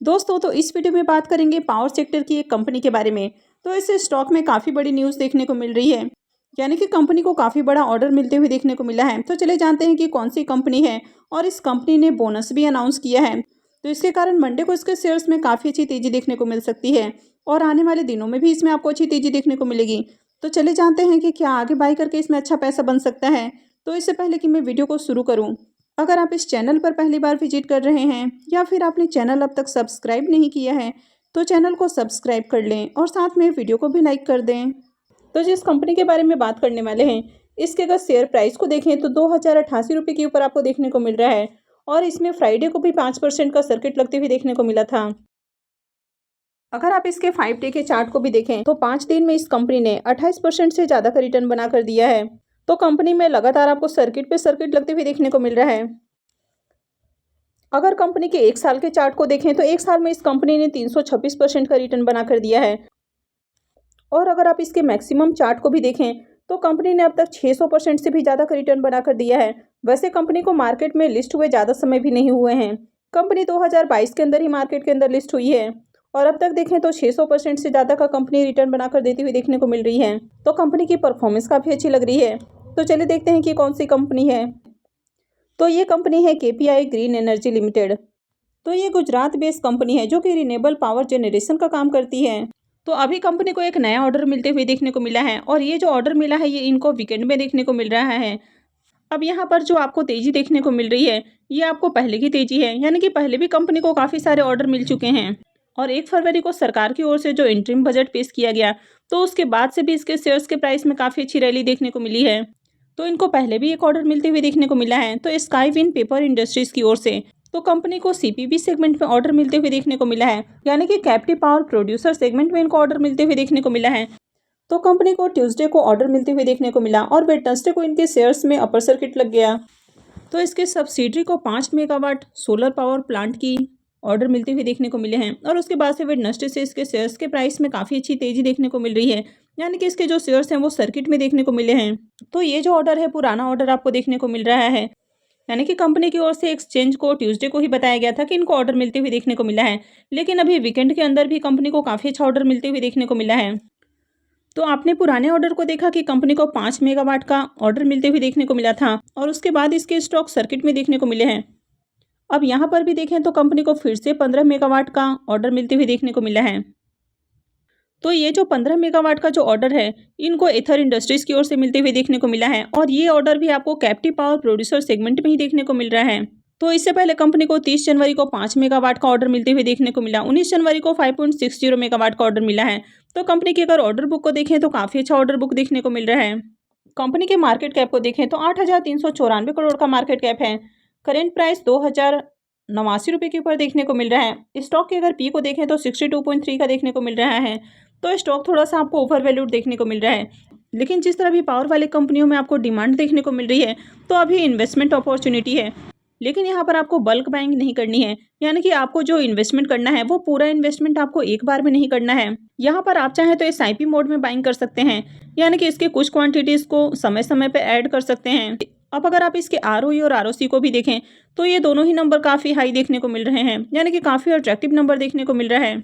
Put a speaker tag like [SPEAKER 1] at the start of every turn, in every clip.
[SPEAKER 1] दोस्तों तो इस वीडियो में बात करेंगे पावर सेक्टर की एक कंपनी के बारे में। तो इस स्टॉक में काफ़ी बड़ी न्यूज़ देखने को मिल रही है, यानी कि कंपनी को काफ़ी बड़ा ऑर्डर मिलते हुए देखने को मिला है। तो चले जानते हैं कि कौन सी कंपनी है और इस कंपनी ने बोनस भी अनाउंस किया है। तो इसके कारण मंडे को इसके शेयर्स में काफ़ी अच्छी तेज़ी देखने को मिल सकती है और आने वाले दिनों में भी इसमें आपको अच्छी तेज़ी देखने को मिलेगी। तो चले जानते हैं कि क्या आगे बाई करके इसमें अच्छा पैसा बन सकता है। तो इससे पहले कि मैं वीडियो को शुरू करूँ, अगर आप इस चैनल पर पहली बार विजिट कर रहे हैं या फिर आपने चैनल अब तक सब्सक्राइब नहीं किया है तो चैनल को सब्सक्राइब कर लें और साथ में वीडियो को भी लाइक कर दें। तो जिस कंपनी के बारे में बात करने वाले हैं, इसके अगर शेयर प्राइस को देखें तो 2088 रुपये के ऊपर आपको देखने को मिल रहा है और इसमें फ्राइडे को भी 5% का सर्किट लगते हुए देखने को मिला था। अगर आप इसके 5 डे के चार्ट को भी देखें तो 5 दिन में इस कंपनी ने 28% से ज़्यादा का रिटर्न बना कर दिया है। तो कंपनी में लगातार आपको सर्किट पे सर्किट लगते हुए देखने को मिल रहा है। अगर कंपनी के 1 साल के चार्ट को देखें तो 1 साल में इस कंपनी ने 326% का रिटर्न बना कर दिया है। और अगर आप इसके मैक्सिमम चार्ट को भी देखें तो कंपनी ने अब तक 600% से भी ज़्यादा का रिटर्न बना कर दिया है। वैसे कंपनी को मार्केट में लिस्ट हुए ज़्यादा समय भी नहीं हुए हैं। कंपनी 2022 के अंदर ही मार्केट के अंदर लिस्ट हुई है और अब तक देखें तो 600% से ज़्यादा का कंपनी रिटर्न बनाकर देती हुई देखने को मिल रही है। तो कंपनी की परफॉर्मेंस काफ़ी अच्छी लग रही है। तो चलिए देखते हैं कि कौन सी कंपनी है। तो ये कंपनी है केपीआई ग्रीन एनर्जी लिमिटेड। तो ये गुजरात बेस्ड कंपनी है जो कि रिन्यूएबल पावर जनरेशन का काम करती है। तो अभी कंपनी को एक नया ऑर्डर मिलते हुए देखने को मिला है और ये जो ऑर्डर मिला है ये इनको वीकेंड में देखने को मिल रहा है। अब यहाँ पर जो आपको तेज़ी देखने को मिल रही है ये आपको पहले की तेज़ी है, यानी कि पहले भी कंपनी को काफ़ी सारे ऑर्डर मिल चुके हैं और 1 फरवरी को सरकार की ओर से जो इंटरिम बजट पेश किया गया तो उसके बाद से भी इसके शेयर्स के प्राइस में काफ़ी अच्छी रैली देखने को मिली है। तो इनको पहले भी एक ऑर्डर मिलते हुए देखने को मिला है तो स्काई विन पेपर इंडस्ट्रीज की ओर से। तो कंपनी को सीपीबी सेगमेंट में ऑर्डर मिलते हुए देखने को मिला है, यानी कि कैप्टिव पावर प्रोड्यूसर सेगमेंट में इनको ऑर्डर मिलते हुए देखने को मिला है। तो कंपनी को ट्यूसडे को ऑर्डर मिलते हुए देखने को मिला और वेडनेसडे को इनके शेयर्स में अपर सर्किट लग गया। तो इसके सब्सिडरी को 5 मेगावाट सोलर पावर प्लांट की ऑर्डर मिलते हुए देखने को मिले हैं और उसके बाद से वेडनेसडे से इसके शेयर्स के प्राइस में काफ़ी अच्छी तेज़ी देखने को मिल रही है, यानी कि इसके जो शेयर्स हैं वो सर्किट में देखने को मिले हैं। तो ये जो ऑर्डर है पुराना ऑर्डर आपको देखने को मिल रहा है, यानी कि कंपनी की ओर से एक्सचेंज को ट्यूसडे को ही बताया गया था कि इनको ऑर्डर मिलते हुए देखने को मिला है, लेकिन अभी वीकेंड के अंदर भी कंपनी को काफ़ी अच्छा ऑर्डर मिलते हुए देखने को मिला है। तो आपने पुराने ऑर्डर को देखा कि कंपनी को 5 मेगावाट का ऑर्डर मिलते हुए देखने को मिला था और उसके बाद इसके स्टॉक सर्किट में देखने को मिले हैं। अब यहाँ पर भी देखें तो कंपनी को फिर से 15 मेगावाट का ऑर्डर मिलते हुए देखने को मिला है। तो ये जो 15 मेगावाट का जो ऑर्डर है इनको एथर इंडस्ट्रीज की ओर से मिलते हुए देखने को मिला है और ये ऑर्डर भी आपको कैप्टिव पावर प्रोड्यूसर सेगमेंट में ही देखने को मिल रहा है। तो इससे पहले कंपनी को 30 जनवरी को 5 मेगावाट का ऑर्डर मिलते हुए देखने को मिला, 19 जनवरी को 5.60 मेगावाट का ऑर्डर मिला है। तो कंपनी की अगर ऑर्डर बुक को देखें तो काफ़ी अच्छा ऑर्डर बुक देखने को मिल रहा है। कंपनी के मार्केट कैप को देखें तो 8,394 करोड़ का मार्केट कैप है। करेंट प्राइस 2,089 रुपये के ऊपर देखने को मिल रहा है। स्टॉक की अगर पी को देखें तो 62.3 का देखने को मिल रहा है। तो स्टॉक थोड़ा सा आपको ओवर वैल्यूड देखने को मिल रहा है, लेकिन जिस तरह भी पावर वाले कंपनियों में आपको डिमांड देखने को मिल रही है तो अभी इन्वेस्टमेंट अपॉर्चुनिटी है। लेकिन यहाँ पर आपको बल्क बाइंग नहीं करनी है, यानी कि आपको जो इन्वेस्टमेंट करना है वो पूरा इन्वेस्टमेंट आपको एक बार में नहीं करना है। यहाँ पर आप चाहें तो एसआईपी मोड में बाइंग कर सकते हैं, यानी कि इसके कुछ क्वांटिटीज़ को समय समय पर ऐड कर सकते हैं। अब अगर आप इसके आरओई और आरओसी को भी देखें तो ये दोनों ही नंबर काफ़ी हाई देखने को मिल रहे हैं, यानी कि काफ़ी अट्रैक्टिव नंबर देखने को मिल रहा है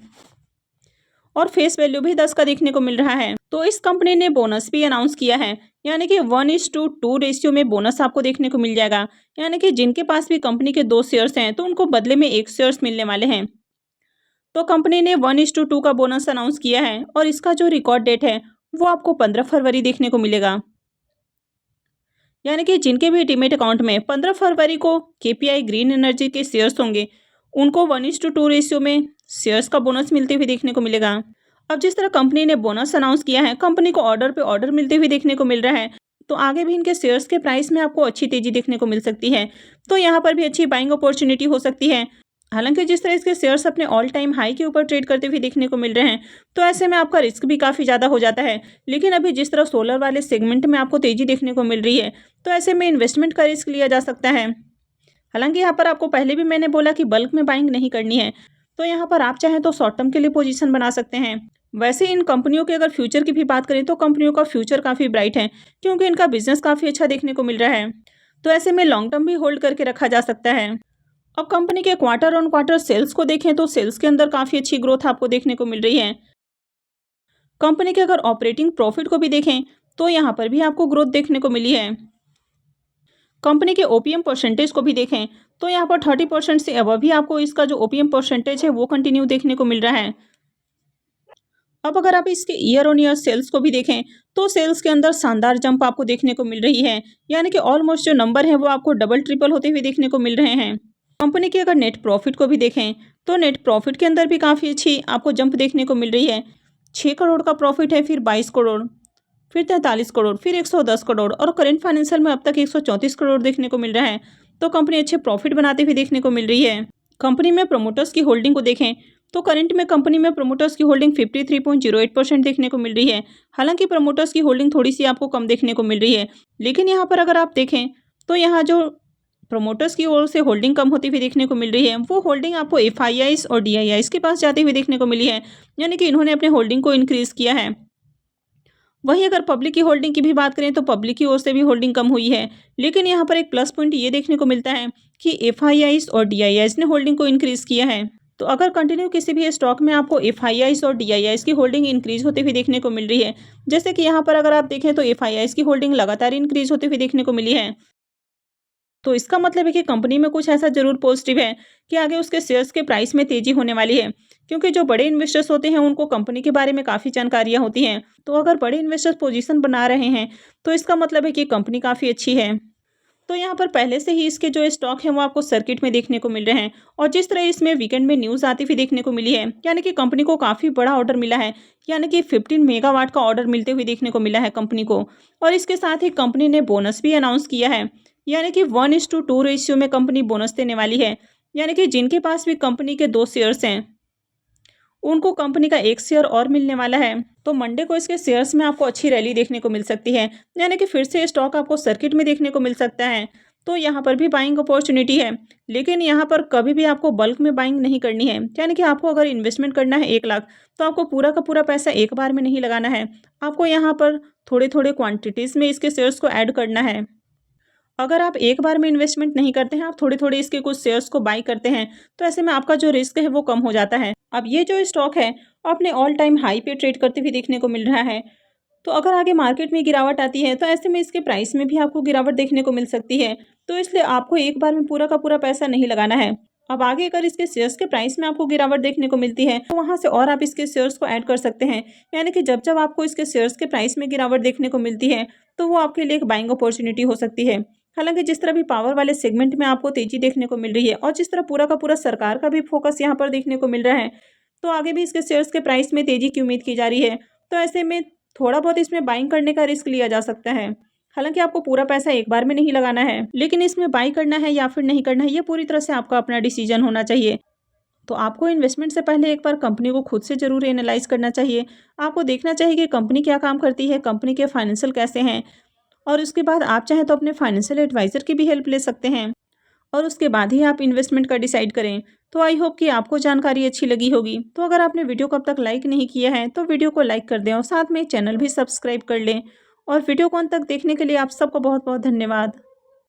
[SPEAKER 1] और फेस वैल्यू भी 10 का देखने को मिल रहा है। तो इस कंपनी ने बोनस भी अनाउंस किया है, यानी कि 1:2 रेशियो में बोनस आपको देखने को मिल जाएगा, यानी कि जिनके पास भी कंपनी के 2 शेयर्स हैं तो उनको बदले में 1 शेयर्स मिलने वाले हैं। तो कंपनी ने 1:2 का बोनस अनाउंस किया है और इसका जो रिकॉर्ड डेट है वो आपको 15 फरवरी देखने को मिलेगा, यानी कि जिनके भी डीमैट अकाउंट में 15 फरवरी को केपीआई ग्रीन एनर्जी के शेयर्स होंगे उनको 1:2 रेशियो में शेयर्स का बोनस मिलते हुए देखने को मिलेगा। अब जिस तरह कंपनी ने बोनस अनाउंस किया है, कंपनी को ऑर्डर पे ऑर्डर मिलते हुए देखने को मिल रहा है, तो आगे भी इनके शेयर्स के प्राइस में आपको अच्छी तेजी देखने को मिल सकती है। तो यहाँ पर भी अच्छी बाइंग अपॉर्चुनिटी हो सकती है। हालांकि जिस तरह इसके शेयर्स अपने ऑल टाइम हाई के ऊपर ट्रेड करते हुए देखने को मिल रहे हैं तो ऐसे में आपका रिस्क भी काफ़ी ज़्यादा हो जाता है। लेकिन अभी जिस तरह सोलर वाले सेगमेंट में आपको तेज़ी देखने को मिल रही है तो ऐसे में इन्वेस्टमेंट का रिस्क लिया जा सकता है। हालांकि यहाँ पर आपको पहले भी मैंने बोला कि बल्क में बाइंग नहीं करनी है, तो यहाँ पर आप चाहें तो शॉर्ट टर्म के लिए पोजीशन बना सकते हैं। वैसे इन कंपनियों के अगर फ्यूचर की भी बात करें तो कंपनियों का फ्यूचर काफ़ी ब्राइट है, क्योंकि इनका बिजनेस काफ़ी अच्छा देखने को मिल रहा है। तो ऐसे में लॉन्ग टर्म भी होल्ड करके रखा जा सकता है। अब कंपनी के क्वार्टर ऑन क्वार्टर सेल्स को देखें तो सेल्स के अंदर काफ़ी अच्छी ग्रोथ आपको देखने को मिल रही है। कंपनी के अगर ऑपरेटिंग प्रॉफिट को भी देखें तो यहाँ पर भी आपको ग्रोथ देखने को मिली है। कंपनी के ओपीएम परसेंटेज को भी देखें तो यहाँ पर 30% से अबव भी आपको इसका जो ओपीएम परसेंटेज है वो कंटिन्यू देखने को मिल रहा है। अब अगर आप इसके ईयर ऑन ईयर सेल्स को भी देखें तो सेल्स के अंदर शानदार जंप आपको देखने को मिल रही है, यानी कि ऑलमोस्ट जो नंबर है वो आपको डबल ट्रिपल होते हुए देखने को मिल रहे हैं। कंपनी की अगर नेट प्रॉफिट को भी देखें तो नेट प्रॉफिट के अंदर भी काफ़ी अच्छी आपको जंप देखने को मिल रही है। 6 करोड़ का प्रॉफिट है, फिर 22 करोड़, फिर 43 करोड़, फिर 110 करोड़ और करेंट फाइनेंशियल में अब तक 134 करोड़ देखने को मिल रहा है। तो कंपनी अच्छे प्रॉफिट बनाते हुए देखने को मिल रही है। कंपनी में प्रमोटर्स की होल्डिंग को देखें तो करंट में कंपनी में प्रमोटर्स की होल्डिंग 53.08% देखने को मिल रही है। हालांकि प्रमोटर्स की होल्डिंग थोड़ी सी आपको कम देखने को मिल रही है, लेकिन यहाँ पर अगर आप देखें तो यहाँ जो प्रमोटर्स की ओर से होल्डिंग कम होती हुई देखने को मिल रही है वो होल्डिंग आपको एफआईआईस और डीआईआईस के पास जाती हुई देखने को मिली है, यानी कि इन्होंने अपने होल्डिंग को इंक्रीज किया है। वहीं अगर पब्लिक की होल्डिंग की भी बात करें तो पब्लिक की ओर से भी होल्डिंग कम हुई है, लेकिन यहाँ पर एक प्लस पॉइंट ये देखने को मिलता है कि एफआईआईस और डीआईआईस ने होल्डिंग को इंक्रीज किया है। तो अगर कंटिन्यू किसी भी स्टॉक में आपको एफआईआईस और डीआईआईस की होल्डिंग इंक्रीज होते हुए देखने को मिल रही है, जैसे कि यहाँ पर अगर आप देखें तो एफआईआईस की होल्डिंग लगातार इंक्रीज होते हुए देखने को मिली है, तो इसका मतलब है कि कंपनी में कुछ ऐसा जरूर पॉजिटिव है कि आगे उसके शेयर्स के प्राइस में तेजी होने वाली है, क्योंकि जो बड़े इन्वेस्टर्स होते हैं उनको कंपनी के बारे में काफ़ी जानकारियां होती हैं। तो अगर बड़े इन्वेस्टर्स पोजीशन बना रहे हैं तो इसका मतलब है कि कंपनी काफ़ी अच्छी है। तो यहाँ पर पहले से ही इसके जो स्टॉक हैं वो आपको सर्किट में देखने को मिल रहे हैं, और जिस तरह इसमें वीकेंड में न्यूज़ आती हुई देखने को मिली है, यानी कि कंपनी को काफ़ी बड़ा ऑर्डर मिला है, यानी कि 15 मेगावाट का ऑर्डर मिलते हुए देखने को मिला है कंपनी को। और इसके साथ ही कंपनी ने बोनस भी अनाउंस किया है, यानी कि 1:2 रेशियो में कंपनी बोनस देने वाली है, यानी कि जिनके पास भी कंपनी के 2 शेयर्स हैं उनको कंपनी का 1 शेयर और मिलने वाला है। तो मंडे को इसके शेयर्स में आपको अच्छी रैली देखने को मिल सकती है, यानी कि फिर से स्टॉक आपको सर्किट में देखने को मिल सकता है। तो यहाँ पर भी बाइंग अपॉर्चुनिटी है, लेकिन यहाँ पर कभी भी आपको बल्क में बाइंग नहीं करनी है, यानी कि आपको अगर इन्वेस्टमेंट करना है 1 लाख तो आपको पूरा का पूरा पैसा एक बार में नहीं लगाना है। आपको यहाँ पर थोड़े थोड़े क्वांटिटीज़ में इसके शेयर्स को ऐड करना है। अगर आप एक बार में इन्वेस्टमेंट नहीं करते हैं, आप थोड़े थोड़े इसके कुछ शेयर्स को बाई करते हैं, तो ऐसे में आपका जो रिस्क है वो कम हो जाता है। अब ये जो स्टॉक है अपने ऑल टाइम हाई पे ट्रेड करते हुए देखने को मिल रहा है, तो अगर आगे मार्केट में गिरावट आती है तो ऐसे में इसके प्राइस में भी आपको गिरावट देखने को मिल सकती है। तो इसलिए आपको एक बार में पूरा का पूरा पैसा नहीं लगाना है। अब आगे अगर इसके शेयर्स के प्राइस में आपको गिरावट देखने को मिलती है तो वहाँ से और आप इसके शेयर्स को ऐड कर सकते हैं, यानी कि जब जब आपको इसके शेयर्स के प्राइस में गिरावट देखने को मिलती है तो वो आपके लिए एक बाइंग अपॉर्चुनिटी हो सकती है। हालांकि जिस तरह भी पावर वाले सेगमेंट में आपको तेजी देखने को मिल रही है और जिस तरह पूरा का पूरा सरकार का भी फोकस यहाँ पर देखने को मिल रहा है, तो आगे भी इसके शेयर्स के प्राइस में तेजी की उम्मीद की जा रही है। तो ऐसे में थोड़ा बहुत इसमें बाइंग करने का रिस्क लिया जा सकता है। हालांकि आपको पूरा पैसा एक बार में नहीं लगाना है, लेकिन इसमें बाई करना है या फिर नहीं करना है ये पूरी तरह से आपका अपना डिसीजन होना चाहिए। तो आपको इन्वेस्टमेंट से पहले एक बार कंपनी को खुद से जरूर एनालाइज करना चाहिए। आपको देखना चाहिए कि कंपनी क्या काम करती है, कंपनी के फाइनेंशियल कैसे हैं, और उसके बाद आप चाहें तो अपने फाइनेंशियल एडवाइज़र की भी हेल्प ले सकते हैं, और उसके बाद ही आप इन्वेस्टमेंट का डिसाइड करें। तो आई होप कि आपको जानकारी अच्छी लगी होगी। तो अगर आपने वीडियो को अब तक लाइक नहीं किया है तो वीडियो को लाइक कर दें और साथ में चैनल भी सब्सक्राइब कर लें। और वीडियो को अंत तक देखने के लिए आप सबको बहुत बहुत धन्यवाद।